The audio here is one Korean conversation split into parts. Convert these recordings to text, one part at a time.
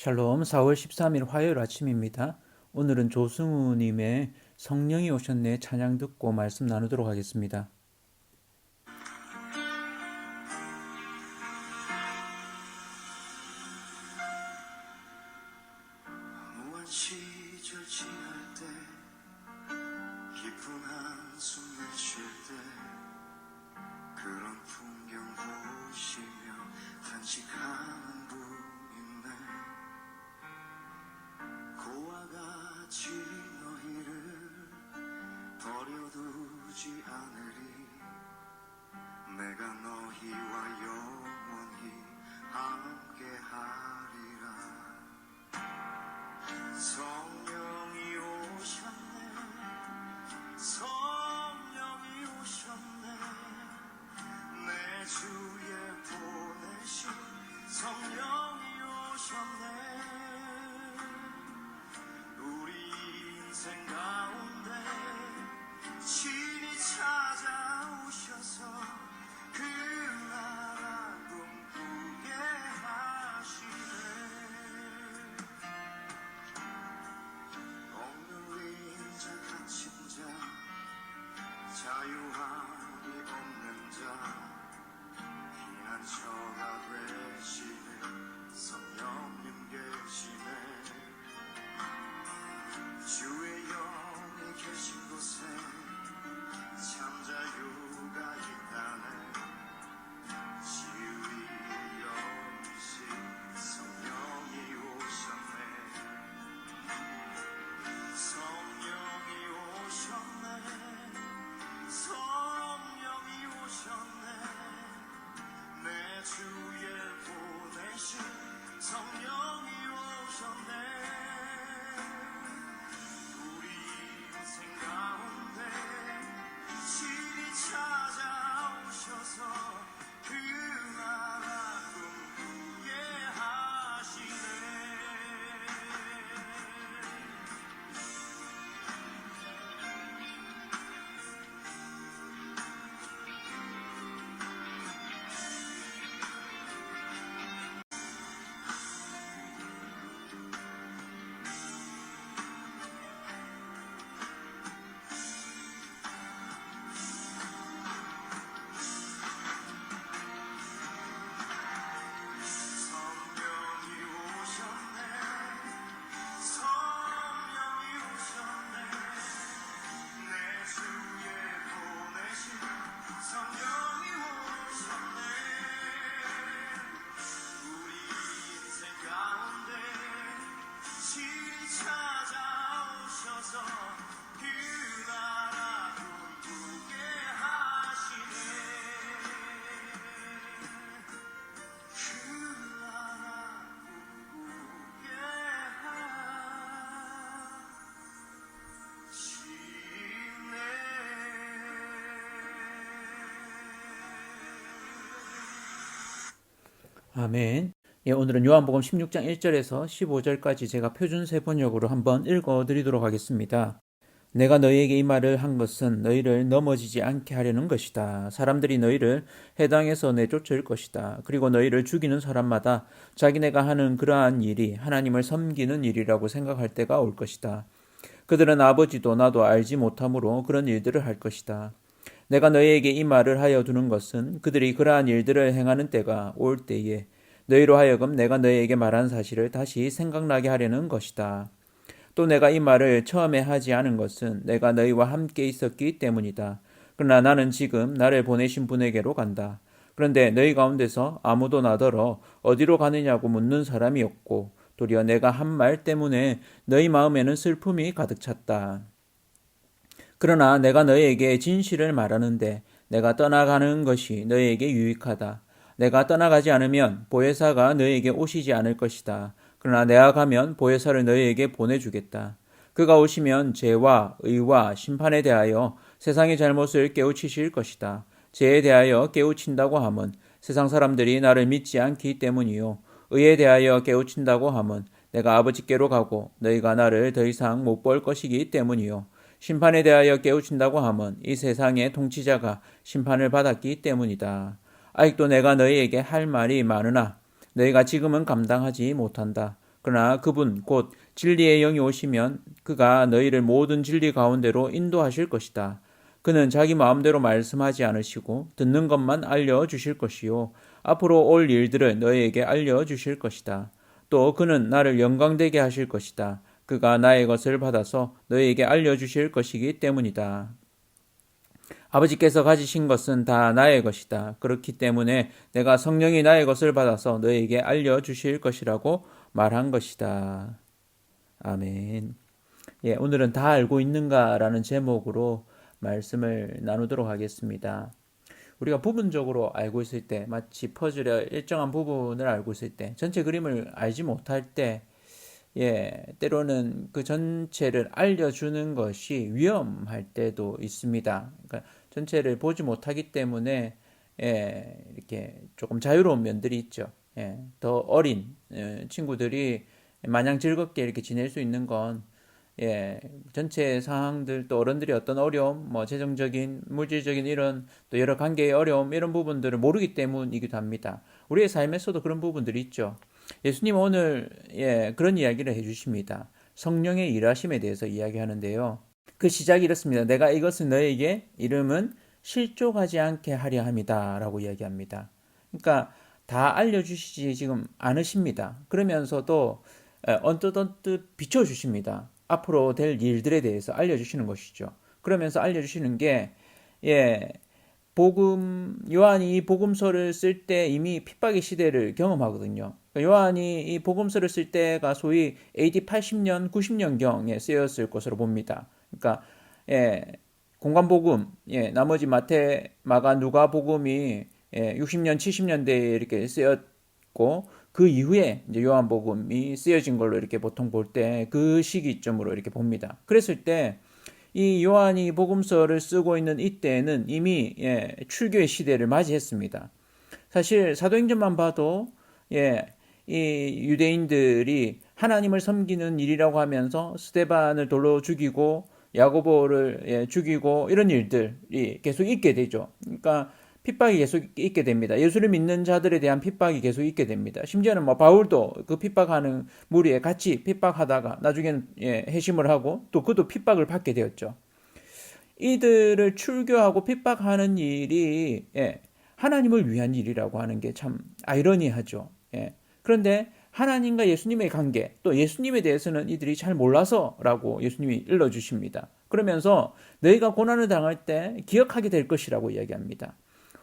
샬롬 4월 13일 화요일 아침입니다. 오늘은 조승우님의 성령이 오셨네 찬양 듣고 말씀 나누도록 하겠습니다. 무한 시절 지날 때 깊은 한숨 내쉴 때 그런 풍경 보시며 탄식하는 분 있네. 고와 같이 너희를 버려두지 않으리. 내가 너희와 영원히 함께하리라. 성령이 오셨네. 성령이 오셨네. 내 주에 보내신 성령이 오셨네. 우리 인생 가운데 친히 찾아오셔서 그 나라 꿈꾸게 하시네. 억눌린 자 갇힌 자 자유함이 없는 자 피난처가 되시는 성령님 계시네. 주의 영이 계신 곳에 참 자유가 있다네. 지위의 영이신 성령이 오셨네. 성령이 오셨네. 성령이 오셨네. 내 주에 보내신 성령이 오셨네. 우리 인생 가운데 친히 찾아오셔서 그 나라 꿈꾸게 하시네. 성령이 오셨네. 성령이 오셨네. 내 주에 보내신 성령이 오셨네. 우리 인생 가운데 친히 찾아오셔서 그 나라 꿈꾸게 하시네. 그 나라 꿈꾸게 하시네. 아멘. 오늘은 요한복음 16장 1절에서 15절까지 제가 표준 세번역으로 한번 읽어드리도록 하겠습니다. 내가 너희에게 이 말을 한 것은 너희를 넘어지지 않게 하려는 것이다. 사람들이 너희를 해당에서 내쫓을 것이다. 그리고 너희를 죽이는 사람마다 자기네가 하는 그러한 일이 하나님을 섬기는 일이라고 생각할 때가 올 것이다. 그들은 아버지도 나도 알지 못함으로 그런 일들을 할 것이다. 내가 너희에게 이 말을 하여 두는 것은 그들이 그러한 일들을 행하는 때가 올 때에 너희로 하여금 내가 너희에게 말한 사실을 다시 생각나게 하려는 것이다. 또 내가 이 말을 처음에 하지 않은 것은 내가 너희와 함께 있었기 때문이다. 그러나 나는 지금 나를 보내신 분에게로 간다. 그런데 너희 가운데서 아무도 나더러 어디로 가느냐고 묻는 사람이 없고 도리어 내가 한 말 때문에 너희 마음에는 슬픔이 가득 찼다. 그러나 내가 너희에게 진실을 말하는데 내가 떠나가는 것이 너희에게 유익하다. 내가 떠나가지 않으면 보혜사가 너희에게 오시지 않을 것이다. 그러나 내가 가면 보혜사를 너희에게 보내주겠다. 그가 오시면 죄와 의와 심판에 대하여 세상의 잘못을 깨우치실 것이다. 죄에 대하여 깨우친다고 함은 세상 사람들이 나를 믿지 않기 때문이요. 의에 대하여 깨우친다고 함은 내가 아버지께로 가고 너희가 나를 더 이상 못 볼 것이기 때문이요. 심판에 대하여 깨우친다고 함은 이 세상의 통치자가 심판을 받았기 때문이다. 아직도 내가 너희에게 할 말이 많으나 너희가 지금은 감당하지 못한다. 그러나 그분 곧 진리의 영이 오시면 그가 너희를 모든 진리 가운데로 인도하실 것이다. 그는 자기 마음대로 말씀하지 않으시고 듣는 것만 알려주실 것이요. 앞으로 올 일들을 너희에게 알려주실 것이다. 또 그는 나를 영광되게 하실 것이다. 그가 나의 것을 받아서 너희에게 알려주실 것이기 때문이다. 아버지께서 가지신 것은 다 나의 것이다. 그렇기 때문에 내가 성령이 나의 것을 받아서 너희에게 알려주실 것이라고 말한 것이다. 아멘. 예, 오늘은 다 알고 있는가라는 제목으로 말씀을 나누도록 하겠습니다. 우리가 부분적으로 알고 있을 때, 마치 퍼즐의 일정한 부분을 알고 있을 때, 전체 그림을 알지 못할 때, 예, 때로는 그 전체를 알려주는 것이 위험할 때도 있습니다. 그러니까 전체를 보지 못하기 때문에 예, 이렇게 조금 자유로운 면들이 있죠. 예, 더 어린 친구들이 마냥 즐겁게 이렇게 지낼 수 있는 건 예, 전체 상황들 또 어른들이 어떤 어려움, 뭐 재정적인, 물질적인 이런 또 여러 관계의 어려움 이런 부분들을 모르기 때문이기도 합니다. 우리의 삶에서도 그런 부분들이 있죠. 예수님 오늘 예, 그런 이야기를 해주십니다. 성령의 일하심에 대해서 이야기하는데요. 그 시작이 이렇습니다. 내가 이것을 너에게 이름은 실족하지 않게 하려 함이다 라고 이야기합니다. 그러니까 다 알려주시지 지금 않으십니다. 그러면서도 언뜻 비춰주십니다. 앞으로 될 일들에 대해서 알려주시는 것이죠. 그러면서 알려주시는 게 예, 요한이 이 복음서를 쓸 때 이미 핍박의 시대를 경험하거든요. 요한이 이 복음서를 쓸 때가 소위 AD 80년, 90년경에 쓰였을 것으로 봅니다. 그러니까 예, 공관복음, 예, 나머지 마태, 마가, 누가 복음이 예, 60년, 70년대에 이렇게 쓰였고 그 이후에 이제 요한복음이 쓰여진 걸로 이렇게 보통 볼 때 그 시기점으로 이렇게 봅니다. 그랬을 때 이 요한이 복음서를 쓰고 있는 이때는 이미 예, 출교의 시대를 맞이했습니다. 사실 사도행전만 봐도 예, 이 유대인들이 하나님을 섬기는 일이라고 하면서 스데반을 돌로 죽이고 야고보를 예, 죽이고 이런 일들이 계속 있게 되죠. 그러니까 핍박이 계속 있게 됩니다. 예수를 믿는 자들에 대한 핍박이 계속 있게 됩니다. 심지어는 뭐 바울도 그 핍박하는 무리에 같이 핍박하다가 나중에는 예, 회심을 하고 또 그도 핍박을 받게 되었죠. 이들을 출교하고 핍박하는 일이 예, 하나님을 위한 일이라고 하는 게 참 아이러니하죠. 예. 그런데 하나님과 예수님의 관계, 또 예수님에 대해서는 이들이 잘 몰라서라고 예수님이 일러주십니다. 그러면서 너희가 고난을 당할 때 기억하게 될 것이라고 이야기합니다.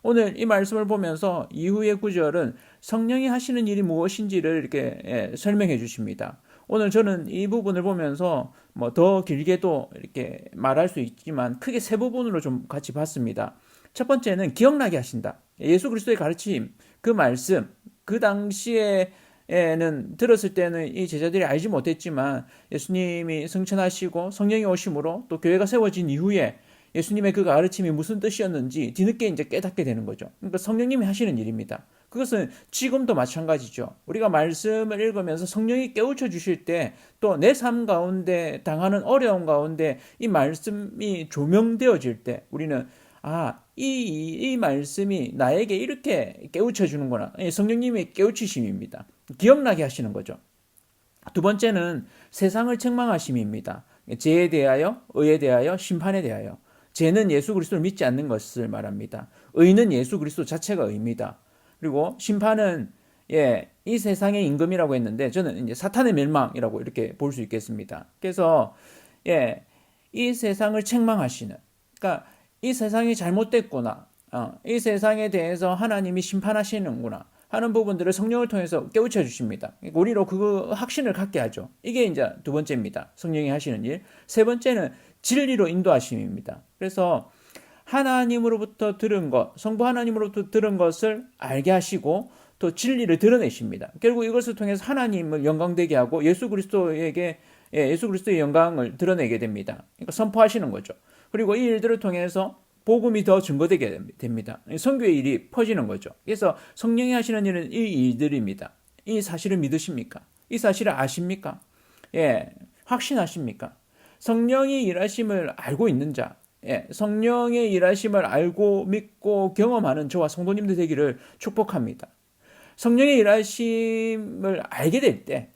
오늘 이 말씀을 보면서 이후의 구절은 성령이 하시는 일이 무엇인지를 이렇게 설명해 주십니다. 오늘 저는 이 부분을 보면서 뭐 더 길게도 이렇게 말할 수 있지만 크게 세 부분으로 좀 같이 봤습니다. 첫 번째는 기억나게 하신다. 예수 그리스도의 가르침, 그 말씀, 그 당시에는 들었을 때는 이 제자들이 알지 못했지만 예수님이 승천하시고 성령이 오심으로 또 교회가 세워진 이후에 예수님의 그 가르침이 무슨 뜻이었는지 뒤늦게 이제 깨닫게 되는 거죠. 그러니까 성령님이 하시는 일입니다. 그것은 지금도 마찬가지죠. 우리가 말씀을 읽으면서 성령이 깨우쳐 주실 때 또 내 삶 가운데 당하는 어려움 가운데 이 말씀이 조명되어질 때 우리는 이 말씀이 나에게 이렇게 깨우쳐 주는구나. 성령님의 깨우치심입니다. 기억나게 하시는 거죠. 두 번째는 세상을 책망하심입니다. 죄에 대하여, 의에 대하여, 심판에 대하여. 죄는 예수 그리스도를 믿지 않는 것을 말합니다. 의는 예수 그리스도 자체가 의입니다. 그리고 심판은 이 세상의 임금이라고 했는데 저는 이제 사탄의 멸망이라고 이렇게 볼 수 있겠습니다. 그래서 이 세상을 책망하시는, 그러니까 이 세상이 잘못됐구나, 이 세상에 대해서 하나님이 심판하시는구나 하는 부분들을 성령을 통해서 깨우쳐 주십니다. 우리로 그 확신을 갖게 하죠. 이게 이제 두 번째입니다. 성령이 하시는 일. 세 번째는 진리로 인도하심입니다. 그래서 하나님으로부터 들은 것, 성부 하나님으로부터 들은 것을 알게 하시고 또 진리를 드러내십니다. 결국 이것을 통해서 하나님을 영광되게 하고 예수 그리스도의 영광을 드러내게 됩니다. 그러니까 선포하시는 거죠. 그리고 이 일들을 통해서 복음이 더 증거되게 됩니다. 선교의 일이 퍼지는 거죠. 그래서 성령이 하시는 일은 이 일들입니다. 이 사실을 믿으십니까? 이 사실을 아십니까? 확신하십니까? 성령이 일하심을 알고 있는 자, 성령의 일하심을 알고 믿고 경험하는 저와 성도님들 되기를 축복합니다. 성령의 일하심을 알게 될 때,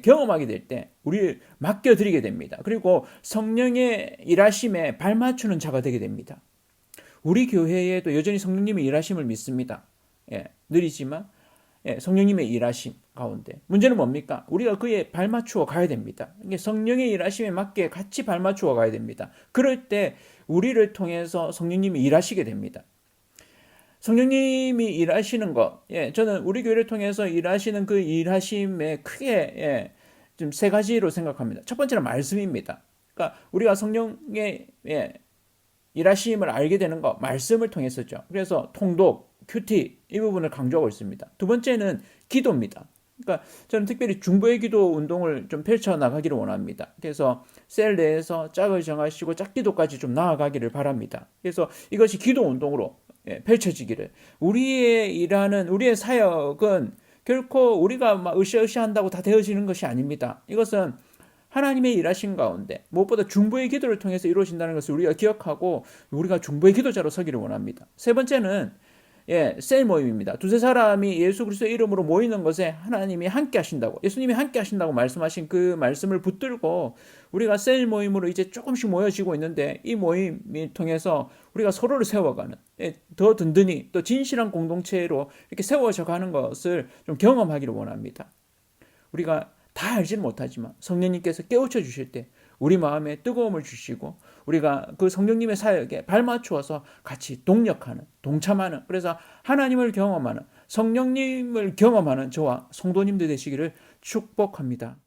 경험하게 될 때 우리를 맡겨드리게 됩니다. 그리고 성령의 일하심에 발맞추는 자가 되게 됩니다. 우리 교회에도 여전히 성령님의 일하심을 믿습니다. 느리지만 성령님의 일하심 가운데 문제는 뭡니까? 우리가 그에 발맞추어 가야 됩니다. 성령의 일하심에 맞게 같이 발맞추어 가야 됩니다. 그럴 때 우리를 통해서 성령님이 일하시게 됩니다. 성령님이 일하시는 것, 저는 우리 교회를 통해서 일하시는 그 일하심에 크게 좀 세 가지로 생각합니다. 첫 번째는 말씀입니다. 그러니까 우리가 성령의 일하심을 알게 되는 것, 말씀을 통해서죠. 그래서 통독, 큐티 이 부분을 강조하고 있습니다. 두 번째는 기도입니다. 그러니까 저는 특별히 중보의 기도 운동을 좀 펼쳐 나가기를 원합니다. 그래서 셀 내에서 짝을 정하시고 짝기도까지 좀 나아가기를 바랍니다. 그래서 이것이 기도 운동으로 펼쳐지기를. 우리의 일하는 우리의 사역은 결코 우리가 막 으쌰으쌰 한다고 다 되어지는 것이 아닙니다. 이것은 하나님의 일하신 가운데 무엇보다 중보의 기도를 통해서 이루어진다는 것을 우리가 기억하고 우리가 중보의 기도자로 서기를 원합니다. 세 번째는 셀 모임입니다. 두세 사람이 예수 그리스도의 이름으로 모이는 것에 하나님이 함께 하신다고, 예수님이 함께 하신다고 말씀하신 그 말씀을 붙들고 우리가 셀 모임으로 이제 조금씩 모여지고 있는데 이 모임을 통해서 우리가 서로를 세워가는, 더 든든히 또 진실한 공동체로 이렇게 세워져 가는 것을 좀 경험하기를 원합니다. 우리가 다 알지는 못하지만 성령님께서 깨우쳐 주실 때 우리 마음에 뜨거움을 주시고 우리가 그 성령님의 사역에 발맞추어서 같이 동력하는, 동참하는, 그래서 하나님을 경험하는, 성령님을 경험하는 저와 성도님들 되시기를 축복합니다.